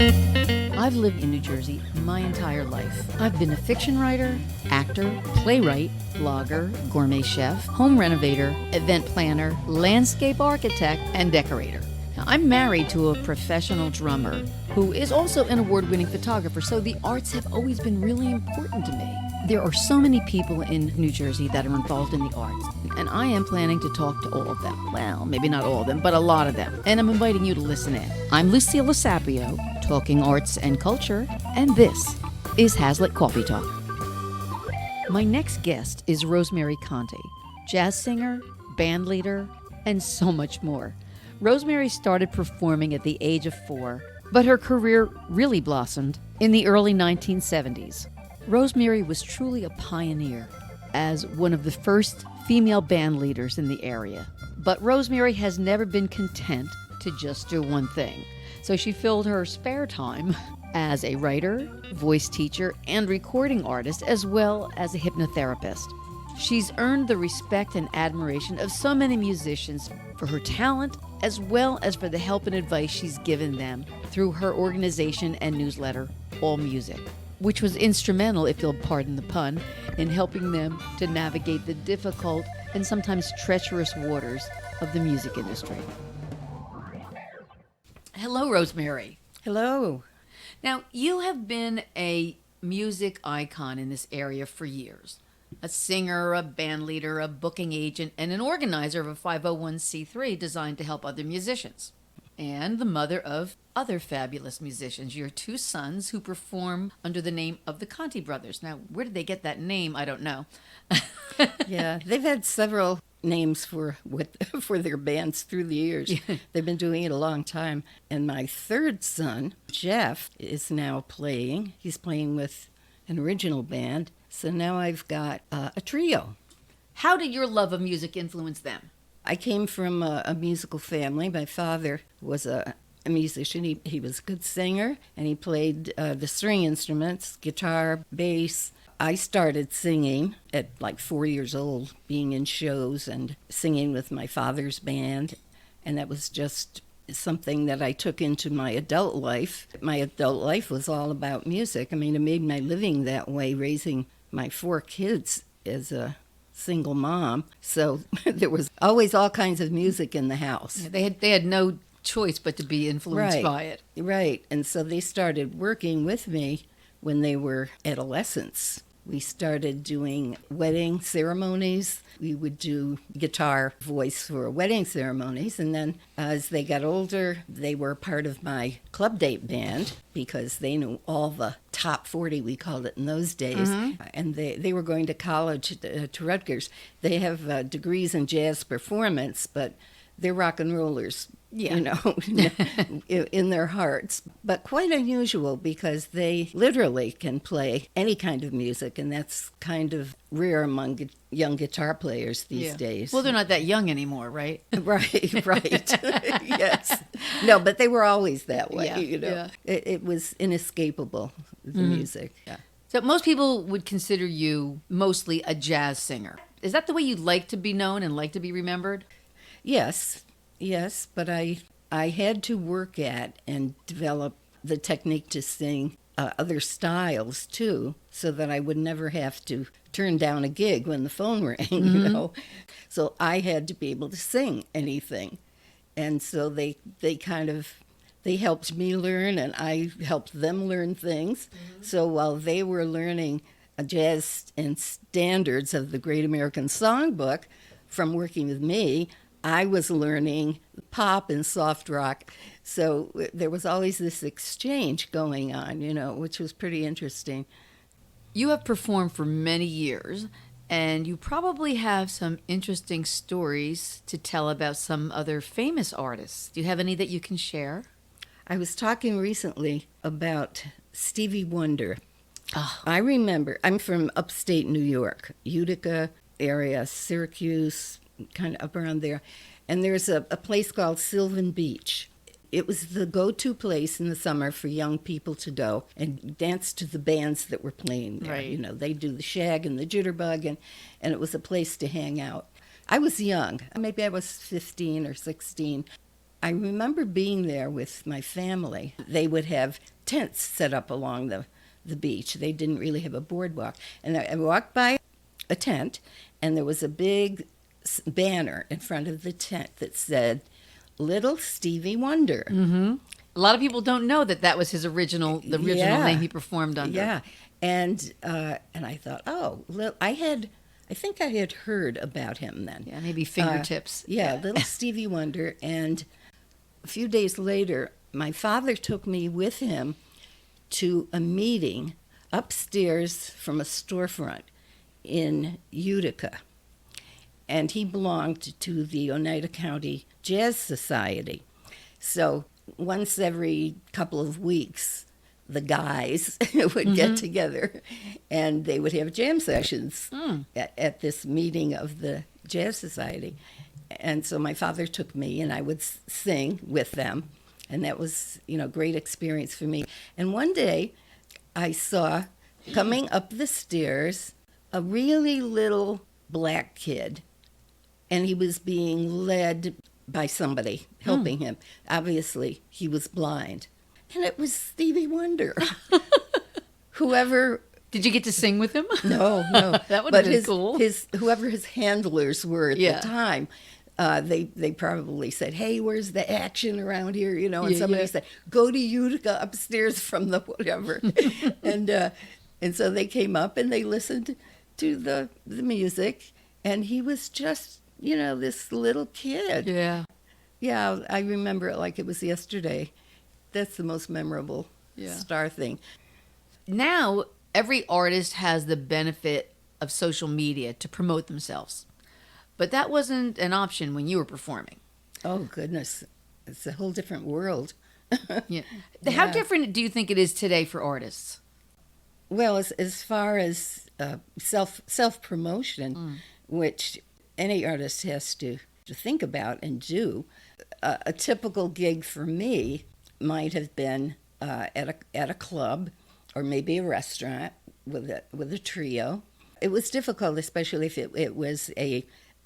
I've lived in New Jersey my entire life. I've been a fiction writer, actor, playwright, blogger, gourmet chef, home renovator, event planner, landscape architect, and decorator. Now, I'm married to a professional drummer who is also an award-winning photographer, so the arts have always been really important to me. There are so many people in New Jersey that are involved in the arts, and I am planning to talk to all of them. Well, maybe not all of them, but a lot of them. And I'm inviting you to listen in. I'm Lucille Sapio, talking arts and culture, and this is Hazlitt Coffee Talk. My next guest is Rosemary Conte, jazz singer, band leader, and so much more. Rosemary started performing at the age of 4, but her career really blossomed in the early 1970s. Rosemary was truly a pioneer as one of the first female band leaders in the area. But Rosemary has never been content to just do one thing. So she filled her spare time as a writer, voice teacher, and recording artist, as well as a hypnotherapist. She's earned the respect and admiration of so many musicians for her talent, as well as for the help and advice she's given them through her organization and newsletter, All Music, which was instrumental, if you'll pardon the pun, in helping them to navigate the difficult and sometimes treacherous waters of the music industry. Hello, Rosemary. Hello. Now, you have been a music icon in this area for years. A singer, a band leader, a booking agent, and an organizer of a 501c3 designed to help other musicians. And the mother of other fabulous musicians, your 2 sons who perform under the name of the Conte Brothers. Now, where did they get that name? I don't know. Yeah, they've had several names for their bands through the years. Yeah. They've been doing it a long time. And my 3rd son, Jeff, is now playing. He's playing with an original band. So now I've got a trio. How did your love of music influence them? I came from a musical family. My father was a musician. He was a good singer, and he played the string instruments, guitar, bass. I started singing at like 4 years old, being in shows and singing with my father's band, and that was just something that I took into my adult life. My adult life was all about music. I mean, I made my living that way, raising my 4 kids as a single mom. So there was always all kinds of music in the house. Yeah, they had no choice but to be influenced by it. Right. And so they started working with me when they were adolescents. We started doing wedding ceremonies. We would do guitar voice for wedding ceremonies. And then as they got older, they were part of my club date band because they knew all the top 40, we called it in those days. Mm-hmm. And they were going to college to Rutgers. They have degrees in jazz performance, but they're rock and rollers. Yeah. You know, in their hearts. But quite unusual because they literally can play any kind of music, and that's kind of rare among young guitar players these days. Well, they're not that young anymore, right? Right. Yes. No, but they were always that way, Yeah, you know. yeah. It was inescapable, the music. Yeah. So most people would consider you mostly a jazz singer. Is that the way you like to be known and like to be remembered? Yes, but I had to work at and develop the technique to sing other styles, too, so that I would never have to turn down a gig when the phone rang, you know. So I had to be able to sing anything. And so they helped me learn, and I helped them learn things. Mm-hmm. So while they were learning jazz and standards of the Great American Songbook from working with me, I was learning pop and soft rock. So there was always this exchange going on, you know, which was pretty interesting. You have performed for many years, and you probably have some interesting stories to tell about some other famous artists. Do you have any that you can share? I was talking recently about Stevie Wonder. Oh. I remember, I'm from upstate New York, Utica area, Syracuse, kind of up around there. And there's a place called Sylvan Beach. It was the go-to place in the summer for young people to go and dance to the bands that were playing there. Right. You know, they do the shag and the jitterbug, and it was a place to hang out. I was young. Maybe I was 15 or 16. I remember being there with my family. They would have tents set up along the beach. They didn't really have a boardwalk. And I walked by a tent, and there was a big banner in front of the tent that said, Little Stevie Wonder. Mm-hmm. A lot of people don't know that was the original name he performed under. Yeah. And I thought, I think I had heard about him then. Yeah, maybe Fingertips. Little Stevie Wonder. And a few days later, my father took me with him to a meeting upstairs from a storefront in Utica. And he belonged to the Oneida County Jazz Society. So once every couple of weeks, the guys would get together and they would have jam sessions at this meeting of the Jazz Society. And so my father took me and I would sing with them. And that was, great experience for me. And one day I saw coming up the stairs a really little black kid. And he was being led by somebody helping him. Obviously, he was blind. And it was Stevie Wonder. Whoever... Did you get to sing with him? No. That would have been cool. Whoever his handlers were at the time, they probably said, hey, where's the action around here? And somebody said, go to Utica upstairs from the whatever. and so they came up and they listened to the music. And he was just, this little kid. Yeah. Yeah, I remember it like it was yesterday. That's the most memorable star thing. Now, every artist has the benefit of social media to promote themselves. But that wasn't an option when you were performing. Oh, goodness. It's a whole different world. Yeah. How different do you think it is today for artists? Well, as far as self-promotion, which any artist has to think about and do, a typical gig for me might have been at a club or maybe a restaurant with a trio. It was difficult, especially if it was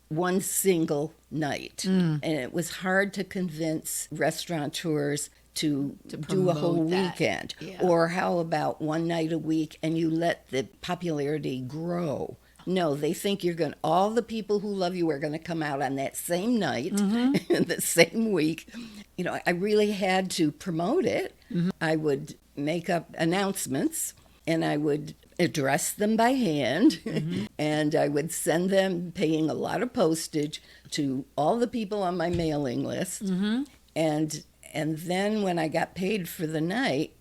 one single night. And it was hard to convince restaurateurs to do a whole weekend. Yeah. Or how about one night a week and you let the popularity grow? No, they think all the people who love you are going to come out on that same night, the same week. I really had to promote it. I would make up announcements and I would address them by hand and I would send them, paying a lot of postage, to all the people on my mailing list. And then when I got paid for the night,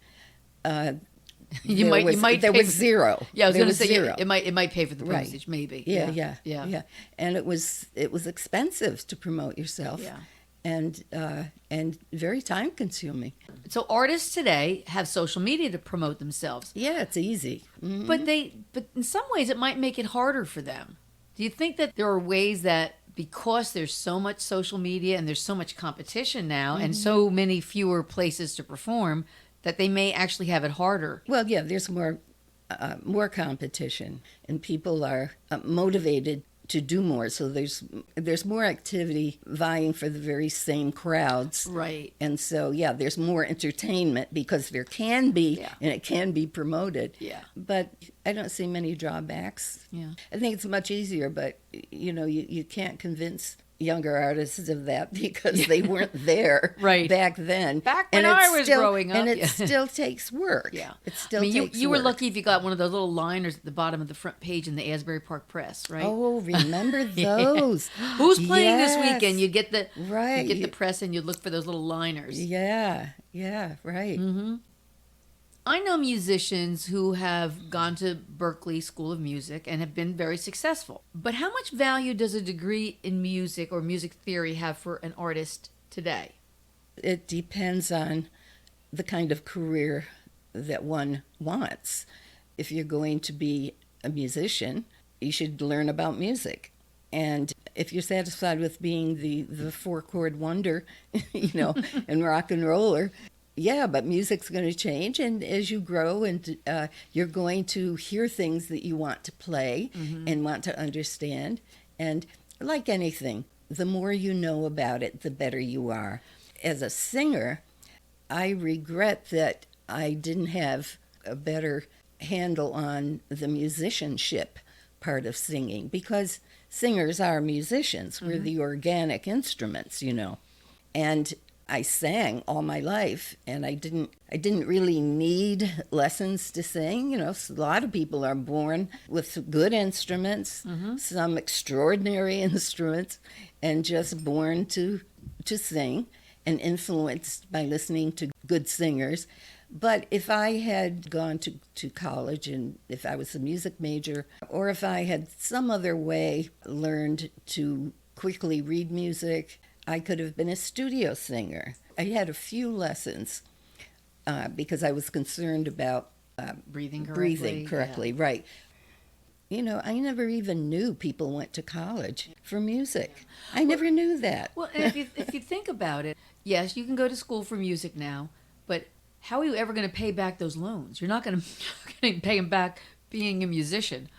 there was zero. Yeah, I was going to say zero. It might pay for the postage, maybe. Yeah. And it was expensive to promote yourself. Yeah. And very time consuming. So artists today have social media to promote themselves. Yeah, it's easy. But in some ways it might make it harder for them. Do you think that there are ways that, because there's so much social media and there's so much competition now and so many fewer places to perform, that they may actually have it harder? Well, yeah, there's more competition, and people are motivated to do more. So there's more activity vying for the very same crowds. Right. And so, there's more entertainment because there can be, and it can be promoted. Yeah. But I don't see many drawbacks. Yeah. I think it's much easier, but, you can't convince younger artists of that because they weren't there back then. Back when I was growing up. And it still takes work. Yeah. It still takes work. You were lucky if you got one of those little liners at the bottom of the front page in the Asbury Park Press, right? Oh, remember those? Who's playing this weekend? You get the press and you look for those little liners. Yeah, right. I know musicians who have gone to Berklee School of Music and have been very successful. But how much value does a degree in music or music theory have for an artist today? It depends on the kind of career that one wants. If you're going to be a musician, you should learn about music. And if you're satisfied with being the four-chord wonder, and rock and roller, but music's going to change, and as you grow, and you're going to hear things that you want to play and want to understand. And like anything, the more you know about it, the better you are. as a singer, I regret that I didn't have a better handle on the musicianship part of singing, because singers are musicians. We're the organic instruments, And I sang all my life, and I didn't really need lessons to sing. A lot of people are born with good instruments, some extraordinary instruments, and just born to sing and influenced by listening to good singers. But if I had gone to college, and if I was a music major, or if I had some other way learned to quickly read music, I could have been a studio singer. I had a few lessons because I was concerned about breathing correctly, yeah. Right. I never even knew people went to college for music. I never knew that. Well, and if you think about it, yes, you can go to school for music now, but how are you ever going to pay back those loans? You're not going to pay them back being a musician.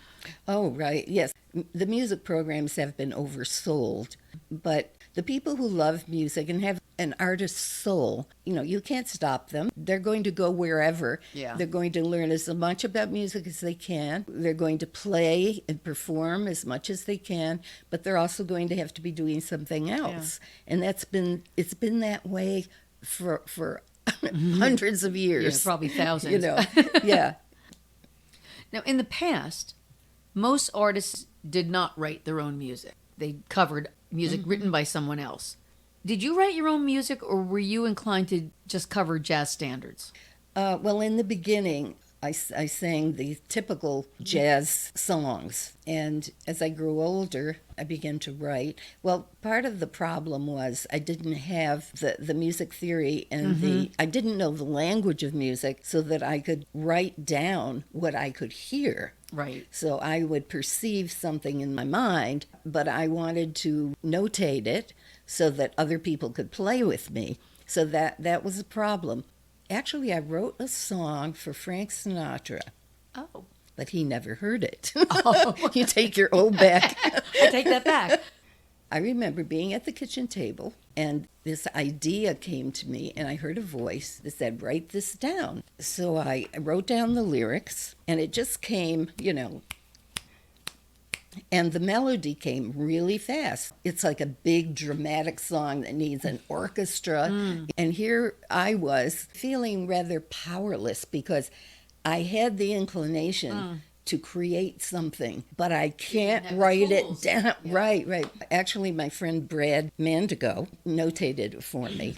Oh, right. Yes. The music programs have been oversold, but the people who love music and have an artist's soul, you can't stop them. They're going to go wherever. Yeah. They're going to learn as much about music as they can. They're going to play and perform as much as they can, but they're also going to have to be doing something else. Yeah. And it's been that way for hundreds of years. Yeah, probably thousands. Yeah. Now, in the past, most artists did not write their own music. They covered music written by someone else. Did you write your own music, or were you inclined to just cover jazz standards? Well, in the beginning, I sang the typical jazz songs. And as I grew older, I began to write. Well, part of the problem was I didn't have the music theory and I didn't know the language of music so that I could write down what I could hear. Right. So I would perceive something in my mind, but I wanted to notate it so that other people could play with me. So that was a problem. Actually, I wrote a song for Frank Sinatra. Oh. But he never heard it. Oh. You take your O back. I take that back. I remember being at the kitchen table, and this idea came to me, and I heard a voice that said, write this down. So I wrote down the lyrics, and it just came, and the melody came really fast. It's like a big dramatic song that needs an orchestra. And here I was feeling rather powerless because I had the inclination to create something, but I can't write it down. Yeah. Right. Actually, my friend Brad Mandigo notated it for me.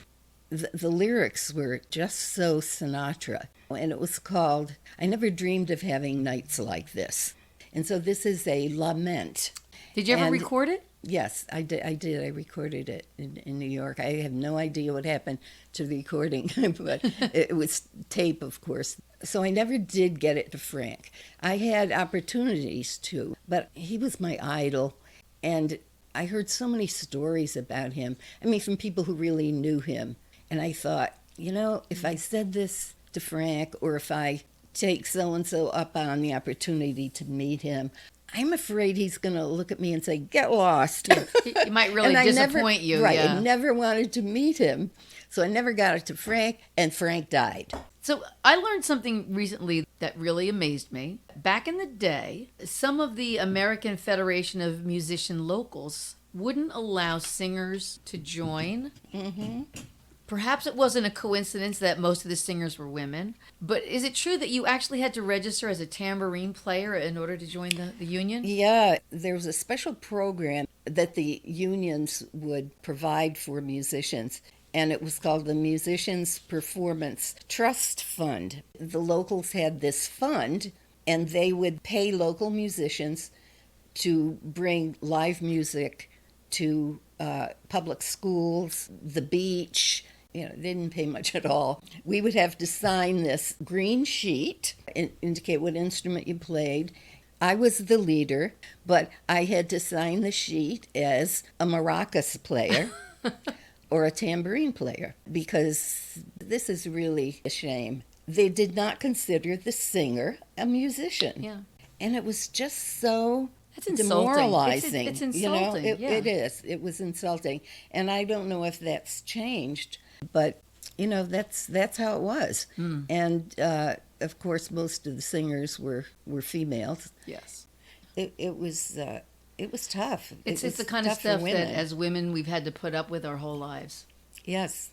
The lyrics were just so Sinatra, and it was called, I Never Dreamed of Having Nights Like This. And so this is a lament. Did you ever record it? Yes, I did. I recorded it in New York. I have no idea what happened to the recording, but it was tape, of course. So I never did get it to Frank. I had opportunities to, but he was my idol. And I heard so many stories about him. I mean, from people who really knew him. And I thought, if I said this to Frank, or if I take so-and-so up on the opportunity to meet him, I'm afraid he's going to look at me and say, get lost. He might really disappoint you. Right, yeah. I never wanted to meet him. So I never got it to Frank, and Frank died. So I learned something recently that really amazed me. Back in the day, some of the American Federation of Musician Locals wouldn't allow singers to join. Perhaps it wasn't a coincidence that most of the singers were women, but is it true that you actually had to register as a tambourine player in order to join the union? Yeah, there was a special program that the unions would provide for musicians, and it was called the Musicians Performance Trust Fund. The locals had this fund, and they would pay local musicians to bring live music to public schools, the beach. They didn't pay much at all. We would have to sign this green sheet and indicate what instrument you played. I was the leader, but I had to sign the sheet as a maracas player or a tambourine player, because this is really a shame. They did not consider the singer a musician. Yeah. And it was just so That's insulting. demoralizing. It's insulting. It is. It was insulting. And I don't know if that's changed. But, that's how it was. And, of course, most of the singers were females. Yes. It was tough. It's was the kind of tough for stuff that women. as women we've had to put up with our whole lives. Yes.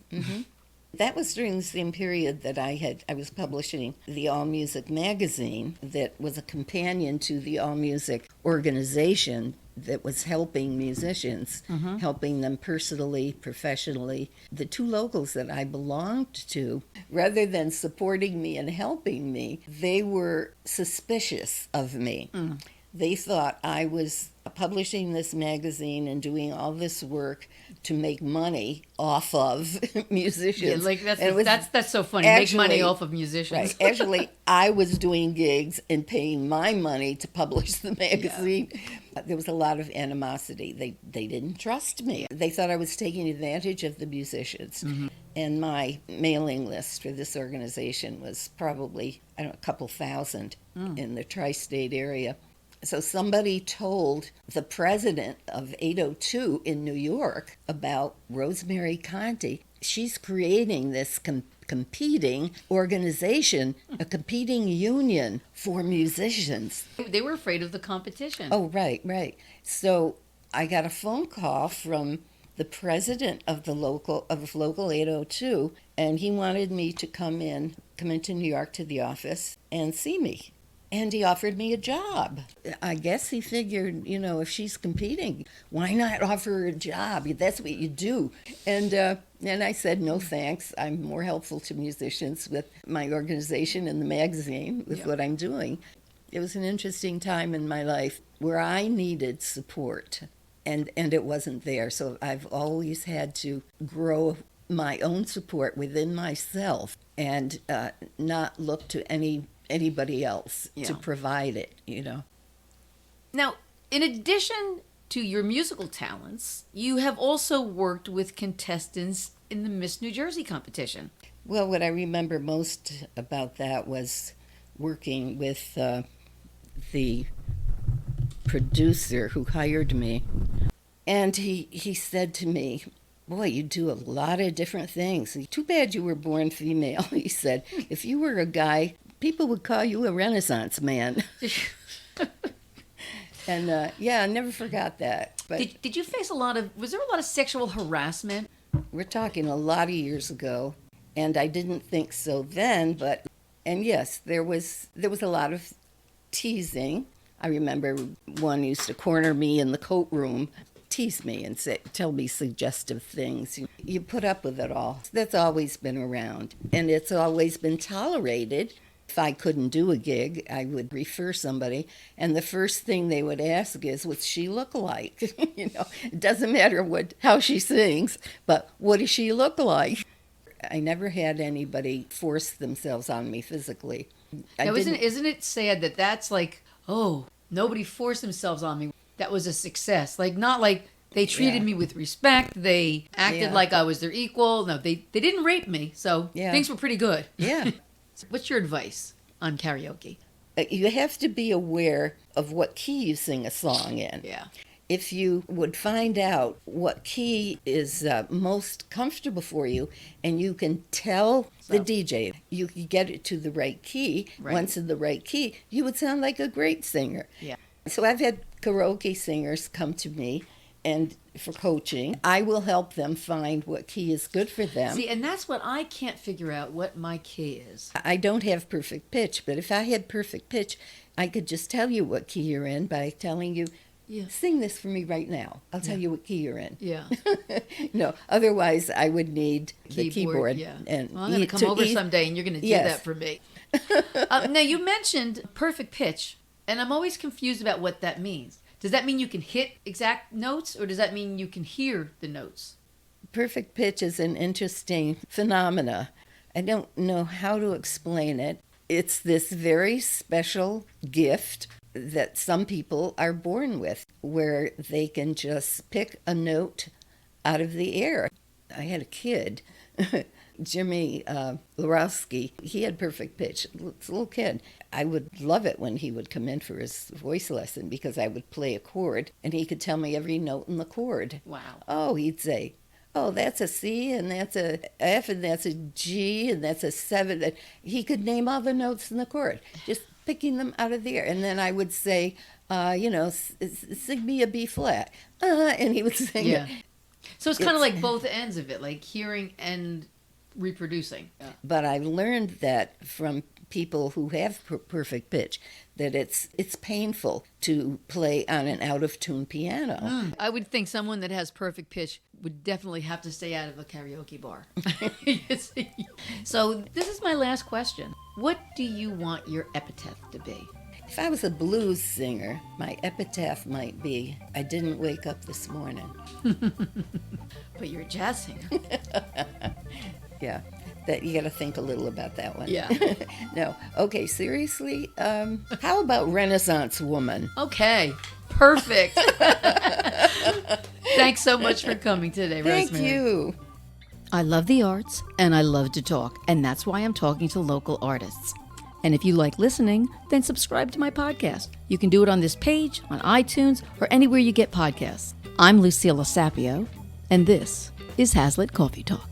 That was during the same period that I was publishing the All Music magazine that was a companion to the All Music organization that was helping musicians, helping them personally, professionally. The two locals that I belonged to, rather than supporting me and helping me, they were suspicious of me. They thought I was publishing this magazine and doing all this work to make money off of musicians. Yeah, that's so funny. Actually, make money off of musicians. Right. Actually, I was doing gigs and paying my money to publish the magazine. Yeah. There was a lot of animosity. They didn't trust me. They thought I was taking advantage of the musicians. And my mailing list for this organization was probably, a couple thousand in the tri-state area. So somebody told the president of 802 in New York about Rosemary Conti. She's creating this competing organization, a competing union for musicians. They were afraid of the competition. Oh, right. So I got a phone call from the president of local 802, and he wanted me to come into New York to the office and see me. And he offered me a job. I guess he figured, if she's competing, why not offer her a job? That's what you do. And I said, no thanks. I'm more helpful to musicians with my organization and the magazine, with what I'm doing. It was an interesting time in my life where I needed support, and it wasn't there. So I've always had to grow my own support within myself and not look to anybody else to provide it, Now, in addition to your musical talents, you have also worked with contestants in the Miss New Jersey competition. Well, what I remember most about that was working with the producer who hired me. And he said to me, boy, you do a lot of different things. Too bad you were born female, he said. If you were a guy, people would call you a Renaissance man. And I never forgot that. But did you face was there a lot of sexual harassment? We're talking a lot of years ago, and I didn't think so then, and yes, there was a lot of teasing. I remember one used to corner me in the coat room, tease me and tell me suggestive things. You put up with it all. That's always been around, and it's always been tolerated. If I couldn't do a gig, I would refer somebody, and the first thing they would ask is, what's she look like? It doesn't matter how she sings, but what does she look like? I never had anybody force themselves on me physically. Now, isn't it sad that that's like, oh, nobody forced themselves on me? That was a success. Not like they treated me with respect. They acted like I was their equal. No, they didn't rape me, so things were pretty good. Yeah. What's your advice on karaoke? You have to be aware of what key you sing a song in. Yeah. If you would find out what key is most comfortable for you, and you can tell the DJ, you can get it to the right key. Right. Once in the right key, you would sound like a great singer. Yeah. So I've had karaoke singers come to me and for coaching. I will help them find what key is good for them. See, and that's what I can't figure out, what my key is. I don't have perfect pitch, but if I had perfect pitch, I could just tell you what key you're in by telling you, sing this for me right now. I'll tell you what key you're in. Yeah. No, otherwise I would need the keyboard. Yeah. And I'm going to come over someday and you're going to do that for me. Now, you mentioned perfect pitch, and I'm always confused about what that means. Does that mean you can hit exact notes, or does that mean you can hear the notes? Perfect pitch is an interesting phenomena. I don't know how to explain it. It's this very special gift that some people are born with, where they can just pick a note out of the air. I had a kid, Jimmy Lorowski. He had perfect pitch. It's a little kid. I would love it when he would come in for his voice lesson, because I would play a chord and he could tell me every note in the chord. Wow. Oh, he'd say, oh, that's a C, and that's a F, and that's a G, and that's a 7. He could name all the notes in the chord, just picking them out of the air. And then I would say, sing me a B flat. And he would sing it. So it's kind of like both ends of it, like hearing and reproducing. But I learned that from people who have perfect pitch, that it's painful to play on an out-of-tune piano. I would think someone that has perfect pitch would definitely have to stay out of a karaoke bar. So this is my last question. What do you want your epitaph to be? If I was a blues singer, my epitaph might be, I didn't wake up this morning. But you're a jazz singer. Yeah, that you got to think a little about that one. Yeah. No, okay, seriously, how about Renaissance Woman? Okay, perfect. Thanks so much for coming today, Rosemary. Thank you. I love the arts and I love to talk, and that's why I'm talking to local artists. And if you like listening, then subscribe to my podcast. You can do it on this page, on iTunes, or anywhere you get podcasts. I'm Lucilla Sapio, and this is Hazlitt Coffee Talk.